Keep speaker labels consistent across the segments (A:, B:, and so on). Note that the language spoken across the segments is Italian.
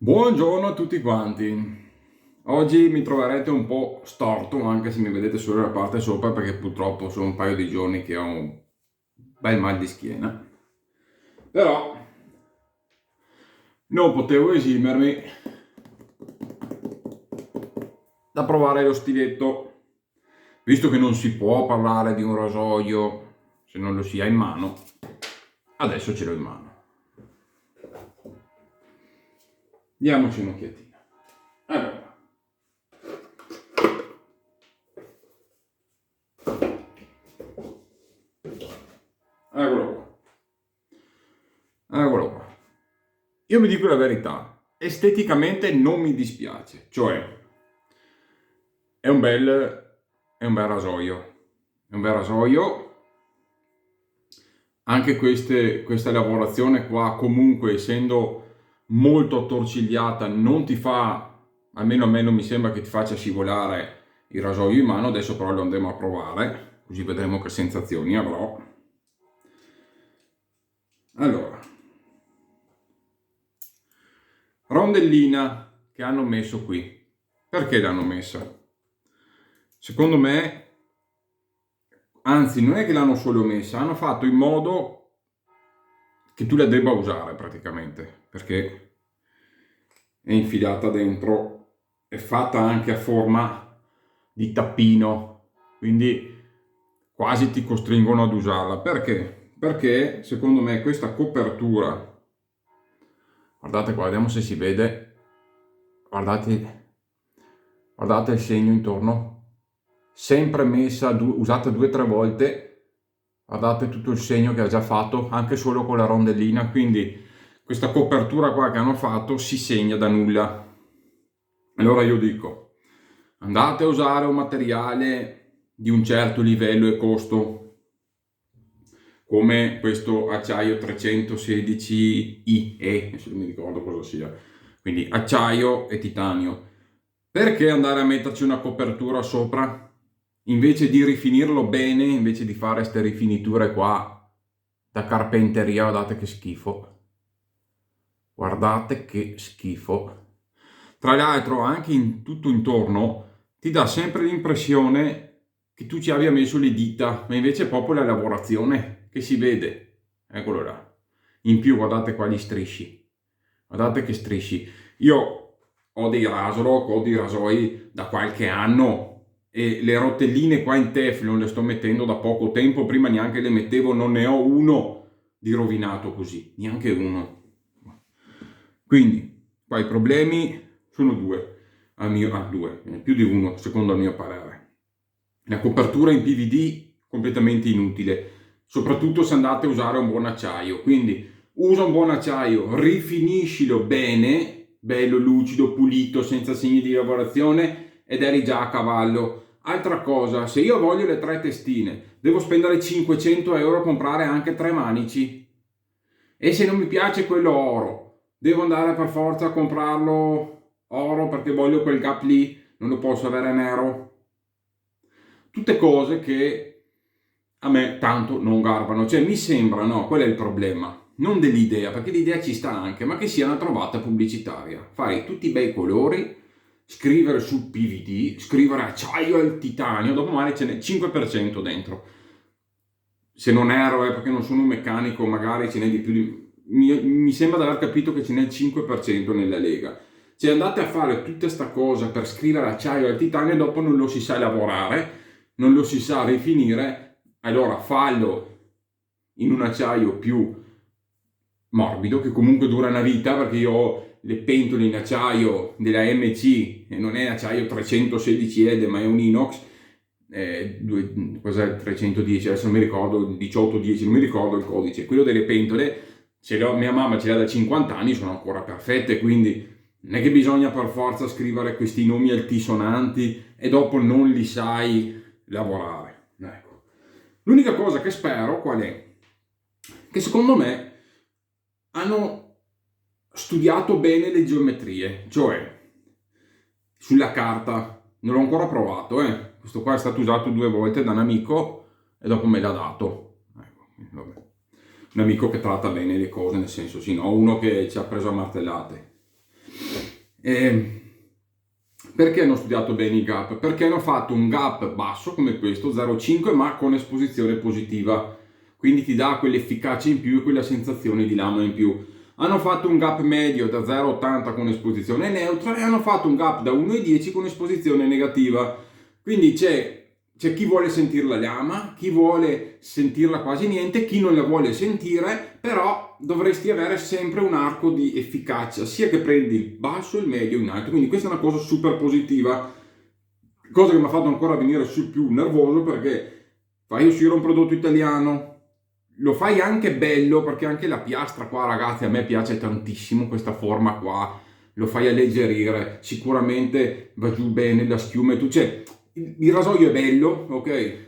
A: Buongiorno a tutti quanti. Oggi mi troverete un po' storto, anche se mi vedete solo la parte sopra, perché purtroppo sono un paio di giorni che ho un bel mal di schiena. Però non potevo esimermi da provare lo stiletto, visto che non si può parlare di un rasoio se non lo si ha in mano. Adesso ce l'ho in mano. Diamoci un'occhiatina. Allora, eccolo qua. Eccolo qua. Io mi dico la verità, esteticamente non mi dispiace, cioè è un bel rasoio, è un bel rasoio. Anche questa lavorazione qua, comunque, essendo molto attorcigliata, non ti fa, almeno a me non mi sembra che ti faccia scivolare il rasoio in mano. Adesso però lo andremo a provare, così vedremo che sensazioni avrò. Allora, rondellina che hanno messo qui. Perché l'hanno messa? Secondo me, anzi, non è che l'hanno solo messa, hanno fatto in modo che tu la debba usare praticamente, perché è infilata dentro, è fatta anche a forma di tappino, quindi quasi ti costringono ad usarla. Perché? Perché secondo me questa copertura, guardate qua, vediamo se si vede, guardate il segno intorno, sempre messa, usata 2 o 3 volte. Guardate tutto il segno che ha già fatto, anche solo con la rondellina, quindi questa copertura qua che hanno fatto si segna da nulla. Allora io dico, andate a usare un materiale di un certo livello e costo, come questo acciaio 316 adesso non mi ricordo cosa sia, quindi acciaio e titanio. Perché andare a metterci una copertura sopra? Invece di rifinirlo bene, invece di fare queste rifiniture qua da carpenteria, guardate che schifo. Guardate che schifo. Tra l'altro anche in tutto intorno ti dà sempre l'impressione che tu ci abbia messo le dita, ma invece è proprio la lavorazione che si vede. Eccolo là. In più guardate qua gli strisci. Guardate che strisci. Io ho dei Rasorok, ho dei rasoi da qualche anno e le rotelline qua in Teflon le sto mettendo da poco tempo, prima neanche le mettevo, non ne ho uno di rovinato così, neanche uno. Quindi qua i problemi sono due, più di uno secondo il mio parere. La copertura in PVD completamente inutile, soprattutto se andate a usare un buon acciaio. Quindi usa un buon acciaio, rifiniscilo bene, bello lucido, pulito, senza segni di lavorazione, ed eri già a cavallo. Altra cosa, se io voglio le 3 testine, devo spendere 500 euro a comprare anche 3 manici. E se non mi piace quello oro, devo andare per forza a comprarlo oro perché voglio quel gap lì, non lo posso avere nero. Tutte cose che a me tanto non garbano, cioè mi sembra, no, quello è il problema, non dell'idea, perché l'idea ci sta anche, ma che sia una trovata pubblicitaria. Fare tutti i bei colori, scrivere sul PVD, scrivere acciaio al titanio, dopo magari ce n'è 5% dentro. Se non erro, perché non sono un meccanico, magari ce n'è di più. Mi sembra di aver capito che ce n'è il 5% nella Lega. Cioè andate a fare tutta questa cosa per scrivere acciaio al titanio e dopo non lo si sa lavorare, non lo si sa rifinire. Allora fallo in un acciaio più morbido, che comunque dura una vita, perché io ho le pentole in acciaio della MC e non è acciaio 316 ede, ma è un inox. Cos'è 310? Adesso non mi ricordo, 1810, non mi ricordo il codice. Quello delle pentole, mia mamma ce l'ha da 50 anni, sono ancora perfette, quindi non è che bisogna per forza scrivere questi nomi altisonanti e dopo non li sai lavorare. Ecco. L'unica cosa che spero qual è? Che secondo me hanno studiato bene le geometrie, cioè sulla carta, non l'ho ancora provato, questo qua è stato usato 2 volte da un amico e dopo me l'ha dato. Ecco, vabbè. Un amico che tratta bene le cose, nel senso, sì, no, uno che ci ha preso a martellate. Perché hanno studiato bene i gap? Perché hanno fatto un gap basso come questo, 0,5, ma con esposizione positiva, quindi ti dà quell'efficacia in più e quella sensazione di lama in più. Hanno fatto un gap medio da 0,80 con esposizione neutra e hanno fatto un gap da 1,10 con esposizione negativa. Quindi c'è chi vuole sentire la lama, chi vuole sentirla quasi niente, chi non la vuole sentire, però dovresti avere sempre un arco di efficacia, sia che prendi il basso, il medio e in alto. Quindi questa è una cosa super positiva, cosa che mi ha fatto ancora venire su più nervoso, perché fai uscire un prodotto italiano, lo fai anche bello, perché anche la piastra qua, ragazzi, a me piace tantissimo questa forma qua, lo fai alleggerire, sicuramente va giù bene la schiuma e tu, cioè il rasoio è bello, ok,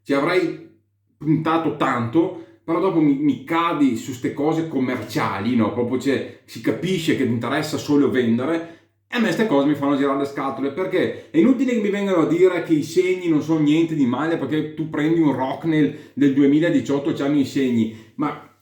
A: ci avrei puntato tanto, però dopo mi cadi su ste cose commerciali, no? Proprio si capisce che ti interessa solo vendere, e a me queste cose mi fanno girare le scatole, perché è inutile che mi vengano a dire che i segni non sono niente di male, perché tu prendi un Rocknell del 2018 e c'hanno i segni, ma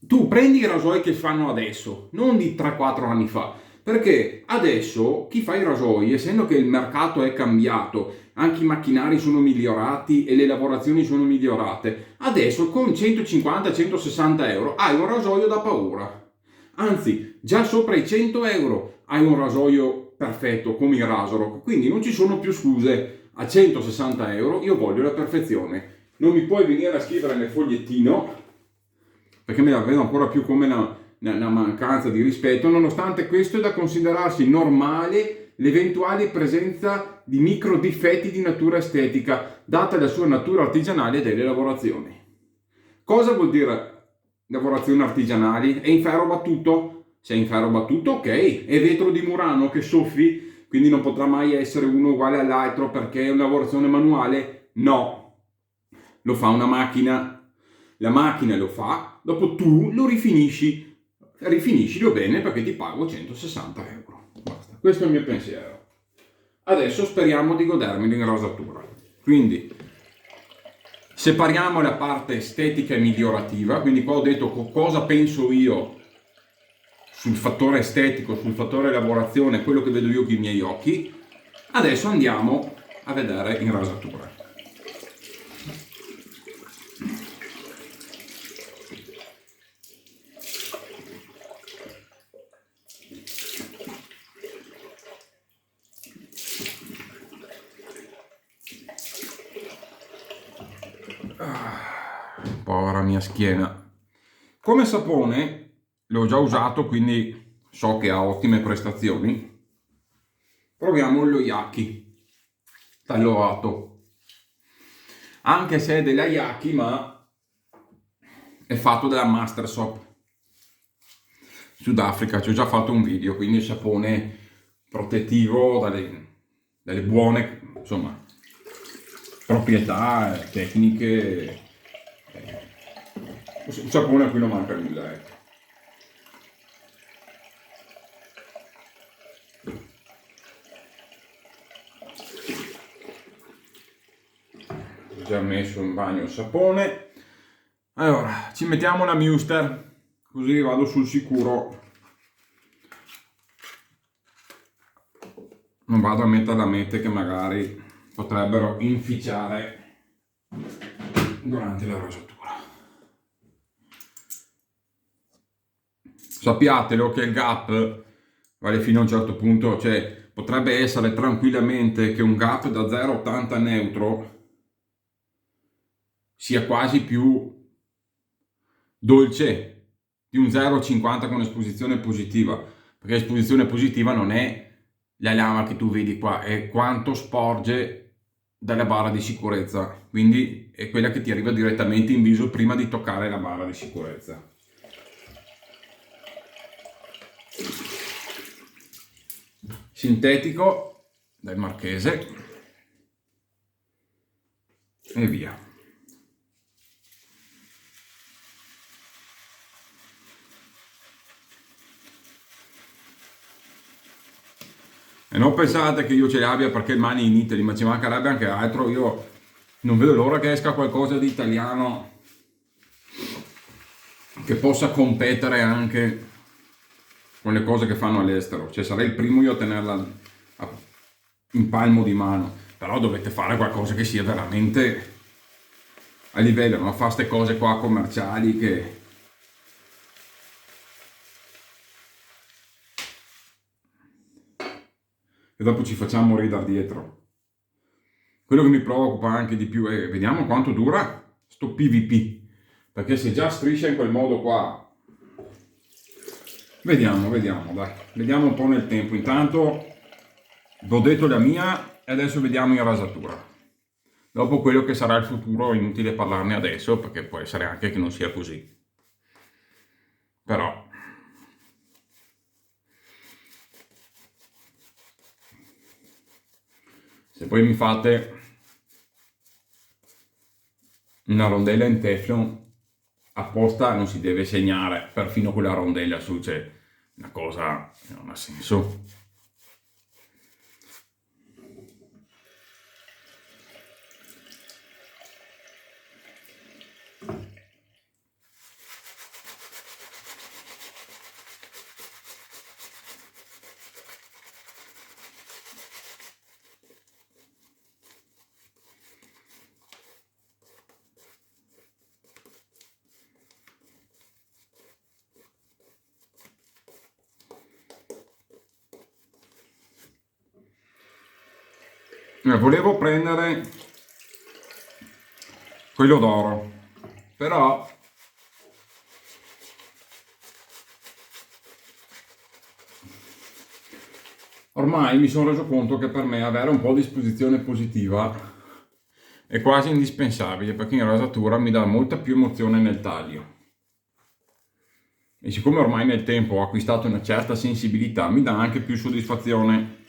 A: tu prendi i rasoi che fanno adesso, non di 3-4 anni fa, perché adesso chi fa i rasoi, essendo che il mercato è cambiato, anche i macchinari sono migliorati e le lavorazioni sono migliorate, adesso con 150-160 euro hai un rasoio da paura. Anzi, già sopra i 100 euro hai un rasoio perfetto come il Razorok, quindi non ci sono più scuse. A 160 euro io voglio la perfezione. Non mi puoi venire a scrivere nel fogliettino, perché me la vedo ancora più come una mancanza di rispetto. Nonostante questo, è da considerarsi normale l'eventuale presenza di micro difetti di natura estetica, data la sua natura artigianale delle lavorazioni. Cosa vuol dire lavorazioni artigianali? È in ferro battuto? Se è in ferro battuto, ok. È vetro di Murano che soffi, quindi non potrà mai essere uno uguale all'altro perché è una lavorazione manuale? No, lo fa una macchina. La macchina lo fa, dopo tu lo rifiniscilo bene perché ti pago 160 euro. Basta, questo è il mio pensiero. Adesso speriamo di godermelo in rosatura. Quindi separiamo la parte estetica e migliorativa, quindi qua ho detto cosa penso io sul fattore estetico, sul fattore lavorazione, quello che vedo io con i miei occhi. Adesso andiamo a vedere in rasatura. Povera mia schiena. Come sapone l'ho già usato, quindi so che ha ottime prestazioni. Proviamo lo Yaki talloato, anche se è della Yaki, ma è fatto dalla Mastersoap Sudafrica. Ci ho già fatto un video, quindi il sapone protettivo dalle buone, insomma, proprietà tecniche. Un sapone a cui non manca nulla, ecco. Ho già messo in bagno il sapone. Allora, ci mettiamo la Muster, così vado sul sicuro. Non vado a mettere la mete che magari potrebbero inficiare durante la rosatura. Sappiatelo che il gap vale fino a un certo punto, cioè potrebbe essere tranquillamente che un gap da 0,80 neutro sia quasi più dolce di un 0,50 con esposizione positiva, perché l'esposizione positiva non è la lama che tu vedi qua, è quanto sporge dalla barra di sicurezza, quindi è quella che ti arriva direttamente in viso prima di toccare la barra di sicurezza. Sintetico del Marchese e via. E non pensate che io ce le abbia perché il Mani in Italy, ma ci mancherebbe anche altro. Io non vedo l'ora che esca qualcosa di italiano che possa competere anche con le cose che fanno all'estero, cioè sarei il primo io a tenerla in palmo di mano, però dovete fare qualcosa che sia veramente a livello, non fa queste cose qua commerciali che... e dopo ci facciamo ridere dietro. Quello che mi preoccupa anche di più è, vediamo quanto dura sto PvP, perché se già striscia in quel modo qua, vediamo, dai, vediamo un po' nel tempo. Intanto vi ho detto la mia e adesso vediamo in rasatura. Dopo quello che sarà il futuro è inutile parlarne adesso, perché può essere anche che non sia così. Però se poi mi fate una rondella in teflon apposta non si deve segnare perfino quella rondella su, cioè una cosa che non ha senso. Volevo prendere quello d'oro, però ormai mi sono reso conto che per me avere un po' di esposizione positiva è quasi indispensabile, perché in rasatura mi dà molta più emozione nel taglio. E siccome ormai nel tempo ho acquistato una certa sensibilità, mi dà anche più soddisfazione,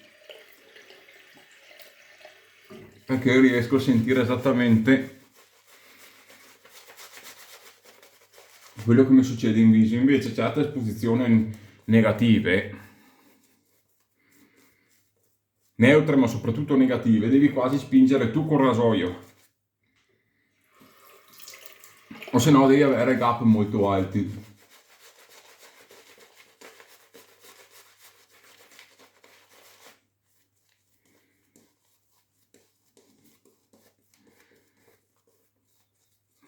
A: perché riesco a sentire esattamente quello che mi succede in viso. Invece certe esposizioni negative, neutre ma soprattutto negative, devi quasi spingere tu col rasoio, o se no devi avere gap molto alti.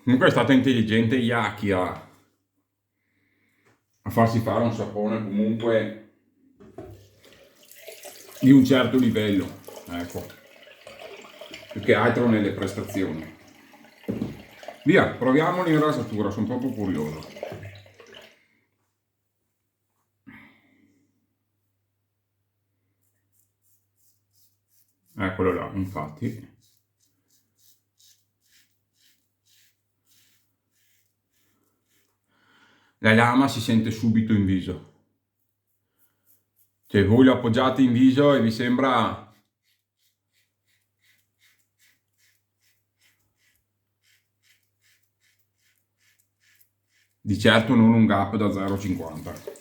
A: Comunque è stata intelligente Yaki a farsi fare un sapone comunque di un certo livello, ecco, più che altro nelle prestazioni. Via, proviamolo in rasatura, sono proprio curioso. Eccolo là, infatti. La lama si sente subito in viso. Cioè voi lo appoggiate in viso e vi sembra di certo non un gap da 0,50.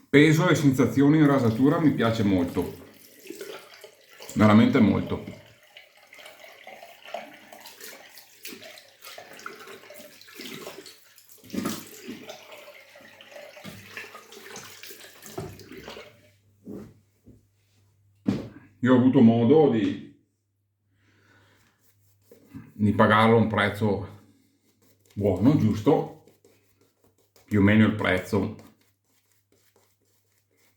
A: Peso e sensazioni in rasatura mi piace molto, veramente molto. Io ho avuto modo di pagarlo a un prezzo buono, giusto, più o meno il prezzo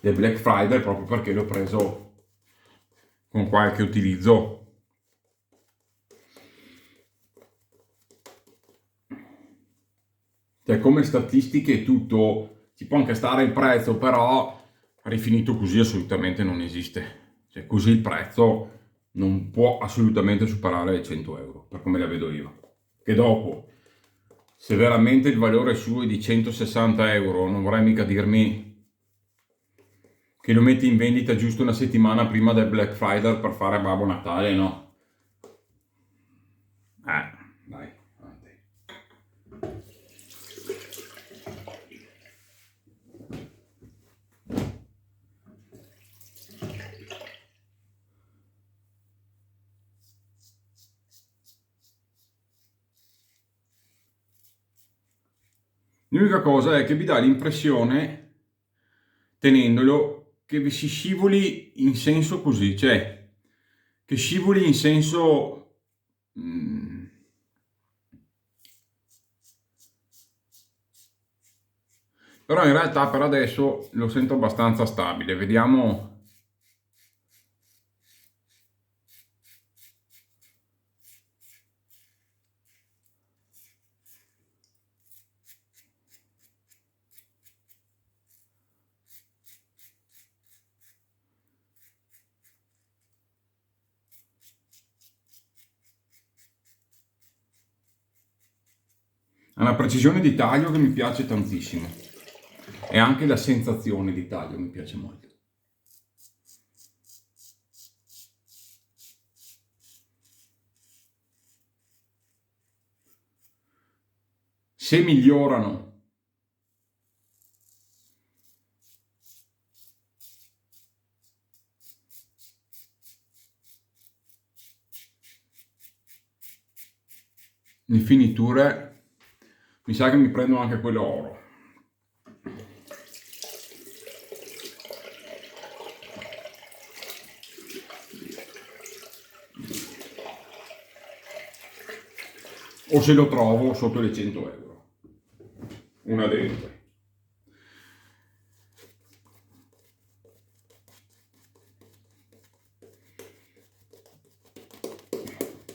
A: del Black Friday, proprio perché l'ho preso con qualche utilizzo. Cioè come statistiche e tutto ci può anche stare il prezzo, però rifinito così assolutamente non esiste. Cioè, così il prezzo non può assolutamente superare i 100 euro, per come la vedo io. Che dopo, se veramente il valore suo è di 160 euro, non vorrei mica dirmi che lo metti in vendita giusto una settimana prima del Black Friday per fare Babbo Natale, no? Dai, avanti. L'unica cosa è che vi dà l'impressione, tenendolo, che vi si scivoli in senso così, cioè che scivoli in senso però in realtà per adesso lo sento abbastanza stabile. Vediamo. Ha una precisione di taglio che mi piace tantissimo e anche la sensazione di taglio mi piace molto. Se migliorano le finiture, mi sa che mi prendo anche quello oro. O se lo trovo sotto le 100 euro. Una delle due.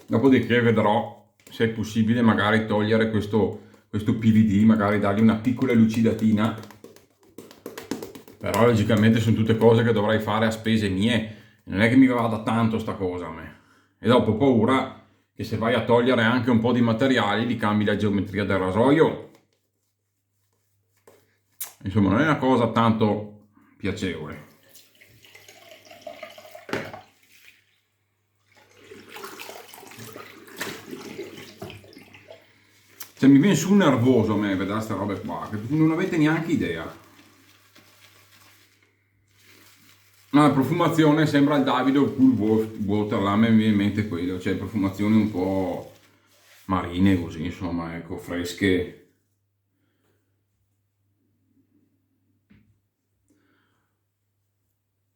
A: Dopodiché vedrò se è possibile magari togliere questo PVD, magari dargli una piccola lucidatina. Però logicamente sono tutte cose che dovrei fare a spese mie. Non è che mi vada tanto sta cosa a me. E dopo ho paura che se vai a togliere anche un po' di materiali gli cambi la geometria del rasoio. Insomma, non è una cosa tanto piacevole. Cioè mi viene su nervoso a me vedere queste robe qua, che non avete neanche idea. La profumazione sembra il Davidoff Cool Water, là mi viene in mente quello, cioè profumazioni un po' marine così, insomma, ecco, fresche.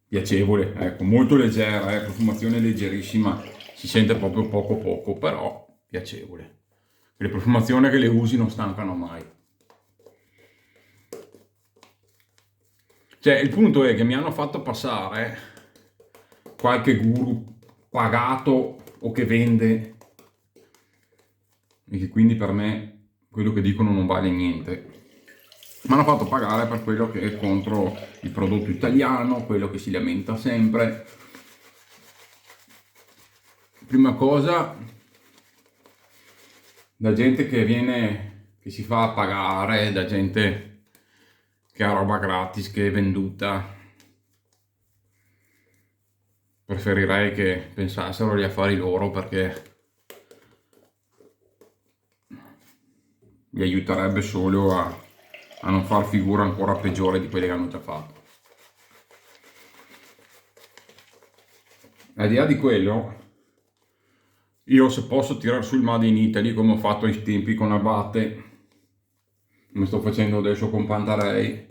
A: Piacevole, ecco, molto leggera, profumazione leggerissima, si sente proprio poco, però piacevole. Le profumazioni che le usi non stancano mai. Cioè, il punto è che mi hanno fatto passare qualche guru pagato o che vende, e che quindi per me quello che dicono non vale niente. Mi hanno fatto pagare per quello che è contro il prodotto italiano, quello che si lamenta sempre. Prima cosa, da gente che si fa pagare, da gente che ha roba gratis, che è venduta. Preferirei che pensassero agli affari loro, perché li aiuterebbe solo a non far figura ancora peggiore di quelle che hanno già fatto. Al di là di quello, io se posso tirare sul Made in Italy come ho fatto ai tempi con Abate, come sto facendo adesso con Pantarei,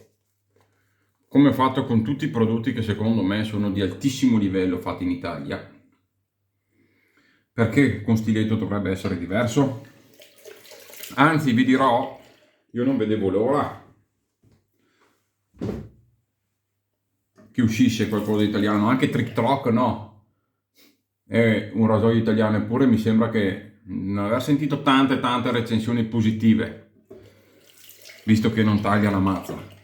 A: come ho fatto con tutti i prodotti che secondo me sono di altissimo livello fatti in Italia, perché con Stiletto dovrebbe essere diverso? Anzi, vi dirò, io non vedevo l'ora che uscisse qualcosa di italiano, anche Trick Troc, no? È un rasoio italiano, eppure mi sembra che non aver sentito tante recensioni positive, visto che non taglia la mazza.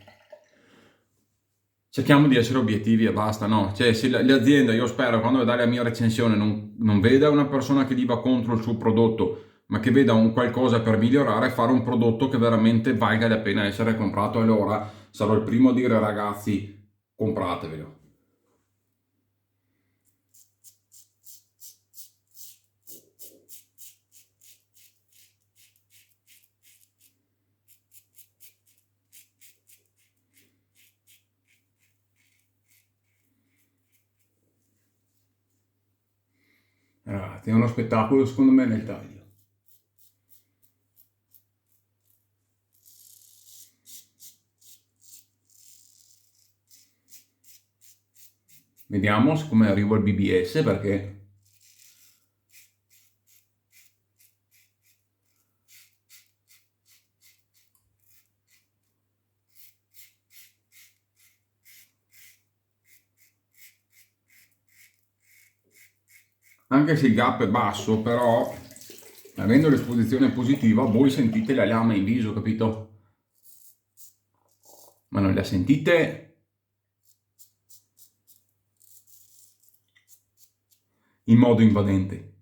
A: cerchiamo di essere obiettivi e basta, no? Cioè, se le aziende, io spero, quando vedrà la mia recensione, non veda una persona che diva contro il suo prodotto, ma che veda un qualcosa per migliorare, fare un prodotto che veramente valga la pena essere comprato, allora sarò il primo a dire ragazzi, compratevelo. Ragazzi, è uno spettacolo secondo me nel taglio. Vediamo come arrivo al BBS perché anche se il gap è basso, però avendo l'esposizione positiva, voi sentite la lama in viso, capito? Ma non la sentite in modo invadente.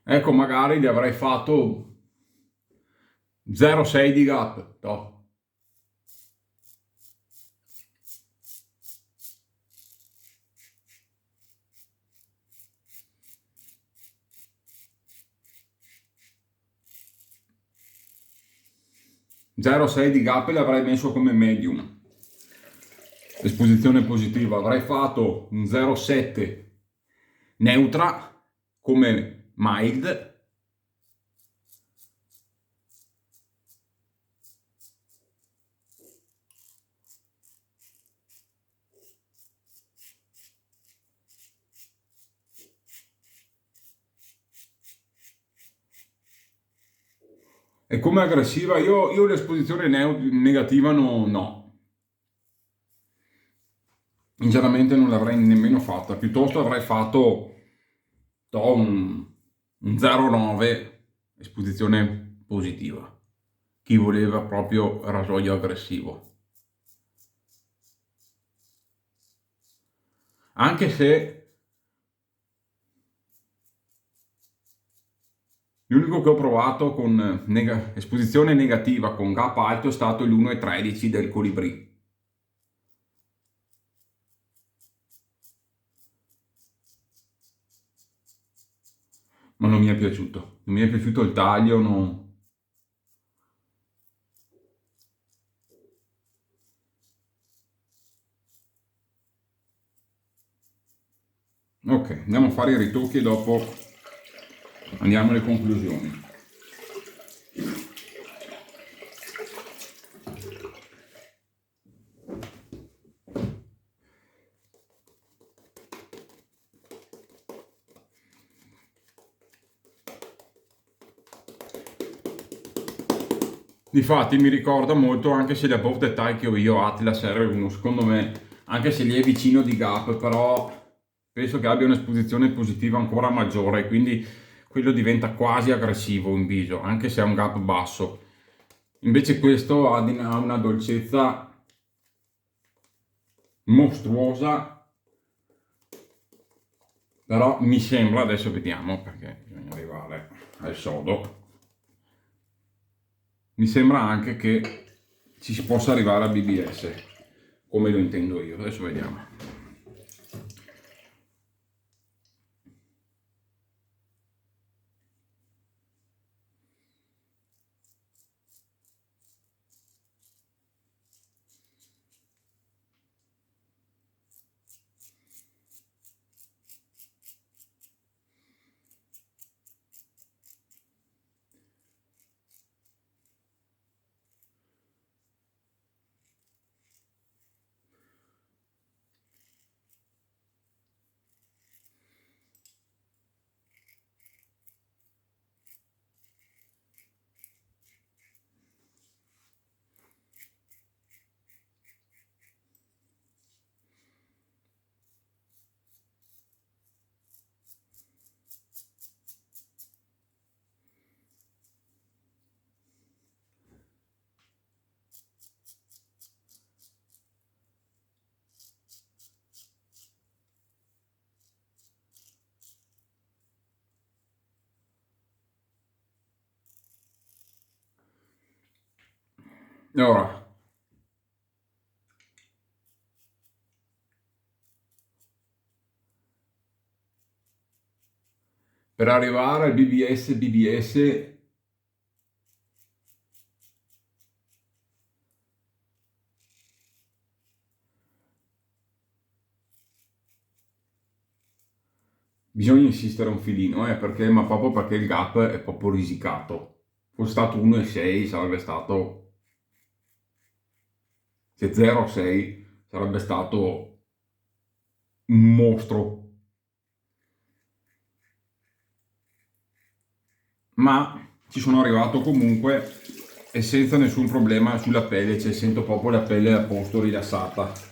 A: Ecco, magari gli avrei fatto 0,6 di gap, no? 0,6 di gap l'avrei messo come medium. Esposizione positiva, avrei fatto un 0,7 neutra come mild. E come aggressiva, io l'esposizione negativa no. Sinceramente non l'avrei nemmeno fatta, piuttosto avrei fatto un 0,9 esposizione positiva. Chi voleva proprio rasoio aggressivo. Anche se l'unico che ho provato con esposizione negativa con gap alto è stato l'1,13 del Colibrì. Ma non mi è piaciuto. Non mi è piaciuto il taglio, no. Ok, andiamo a fare i ritocchi e dopo andiamo alle conclusioni. Difatti mi ricorda molto, anche se la Bow Tie che ho io, Atlas R1, secondo me, anche se lì è vicino di gap, però penso che abbia un'esposizione positiva ancora maggiore, quindi quello diventa quasi aggressivo in viso, anche se ha un gap basso. Invece questo ha una dolcezza mostruosa, però mi sembra, adesso vediamo perché bisogna arrivare al sodo, mi sembra anche che ci si possa arrivare a BBS, come lo intendo io. Adesso vediamo. Allora, per arrivare al BBS bisogna insistere un filino, ma proprio perché il gap è proprio risicato. Fosse stato 1,6 sarebbe stato, se 0,6 sarebbe stato un mostro. Ma ci sono arrivato comunque e senza nessun problema sulla pelle, cioè sento proprio la pelle a posto, rilassata.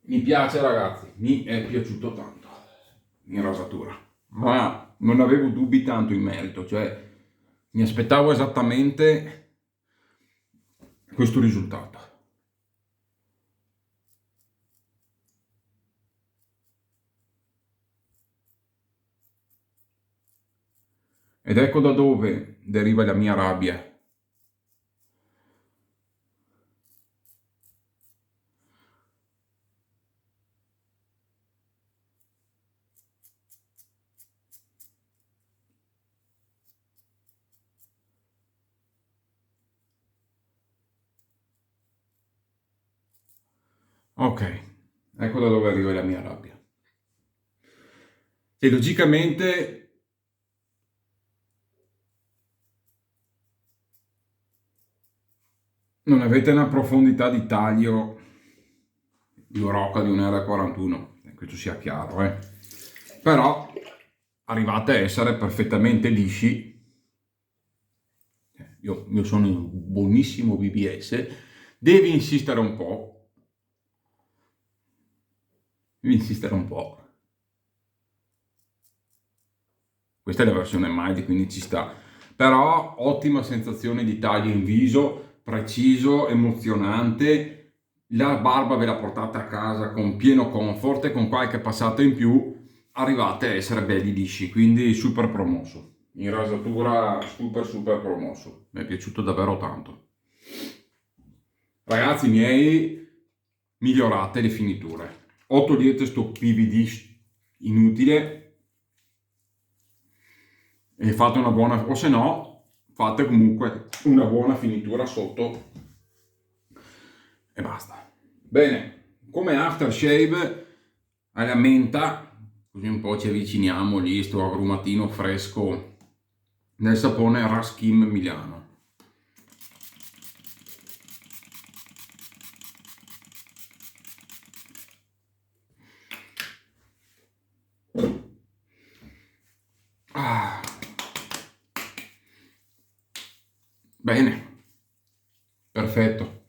A: Mi piace ragazzi, mi è piaciuto tanto in rasatura, ma non avevo dubbi tanto in merito, cioè mi aspettavo esattamente questo risultato. Ed ecco da dove deriva la mia rabbia. Ok, ecco da dove arriva la mia rabbia. E logicamente non avete una profondità di taglio di un Rocca di un R41, questo sia chiaro, Però arrivate a essere perfettamente lisci. Io sono un buonissimo BBS, devi insistere un po'. Devi insistere un po'. Questa è la versione mild, quindi ci sta. Però ottima sensazione di taglio in viso, preciso, emozionante. La barba ve la portate a casa con pieno comfort e con qualche passato in più arrivate a essere belli lisci, quindi super promosso. In rasatura super promosso. Mi è piaciuto davvero tanto. Ragazzi miei, migliorate le finiture. O togliete sto PVD inutile e fate una buona, o se no fate comunque una buona finitura sotto e basta. Bene, come aftershave alla menta, così un po' ci avviciniamo lì, sto agrumatino fresco del sapone Raskin Milano. Ah. Bene, perfetto.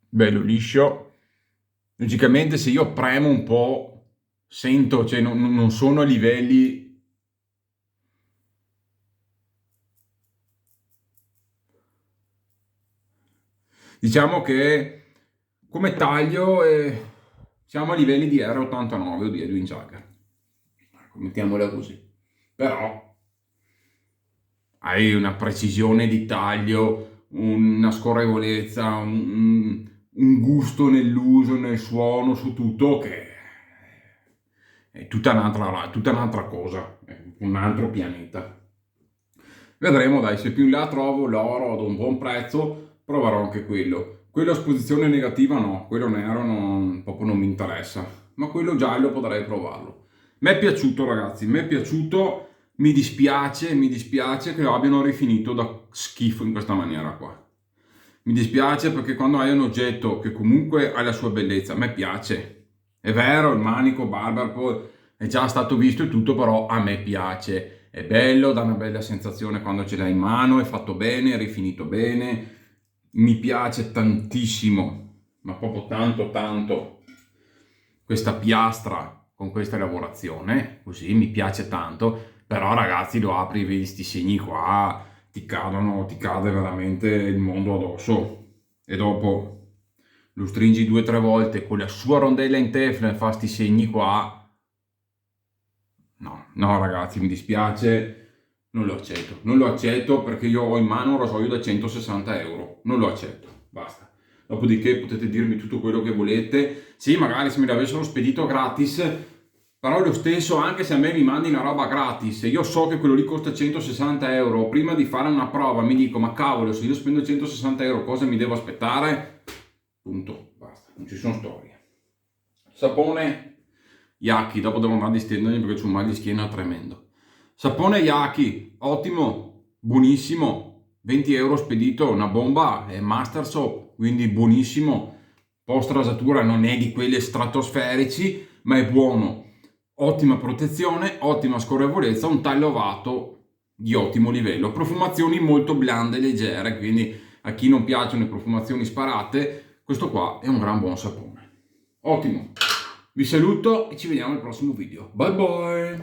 A: Bello liscio. Logicamente se io premo un po' sento, cioè non sono a livelli, diciamo che come taglio siamo a livelli di R89 o di Edwin Jagger, ecco, mettiamola così. Però hai una precisione di taglio, una scorrevolezza, un gusto nell'uso, nel suono, su tutto che è tutta un'altra cosa, è un altro pianeta. Vedremo, dai, se più in là trovo l'oro ad un buon prezzo, proverò anche quello. Quello a esposizione negativa no, quello nero proprio non mi interessa, ma quello giallo potrei provarlo. Mi è piaciuto ragazzi, mi è piaciuto, mi dispiace che lo abbiano rifinito da schifo in questa maniera qua. Mi dispiace perché quando hai un oggetto che comunque ha la sua bellezza, a me piace. È vero, il manico Barber è già stato visto e tutto, però a me piace. È bello, dà una bella sensazione quando ce l'hai in mano, è fatto bene, è rifinito bene. Mi piace tantissimo, ma proprio tanto, questa piastra con questa lavorazione, così mi piace tanto. Però ragazzi, lo apri, vedi sti segni qua, ti cade veramente il mondo addosso. E dopo lo stringi 2 o 3 volte con la sua rondella in teflon e fa sti segni qua. No ragazzi, mi dispiace, non lo accetto perché io ho in mano un rasoio da 160 euro, non lo accetto, basta. Dopodiché potete dirmi tutto quello che volete, sì magari se me l'avessero spedito gratis, però lo stesso anche se a me mi mandi una roba gratis, io so che quello lì costa 160 euro, prima di fare una prova mi dico ma cavolo se io spendo 160 euro cosa mi devo aspettare? Punto, basta, non ci sono storie. Sapone Yaki, dopo devo andare a distendermi perché c'ho un mal di schiena tremendo. Sapone Yaki, ottimo, buonissimo, 20 euro spedito, una bomba, è Master Soap, quindi buonissimo. Post rasatura non è di quelli stratosferici, ma è buono. Ottima protezione, ottima scorrevolezza, un taglio ovato di ottimo livello. Profumazioni molto blande e leggere, quindi a chi non piacciono le profumazioni sparate, questo qua è un gran buon sapone. Ottimo. Vi saluto e ci vediamo al prossimo video. Bye bye!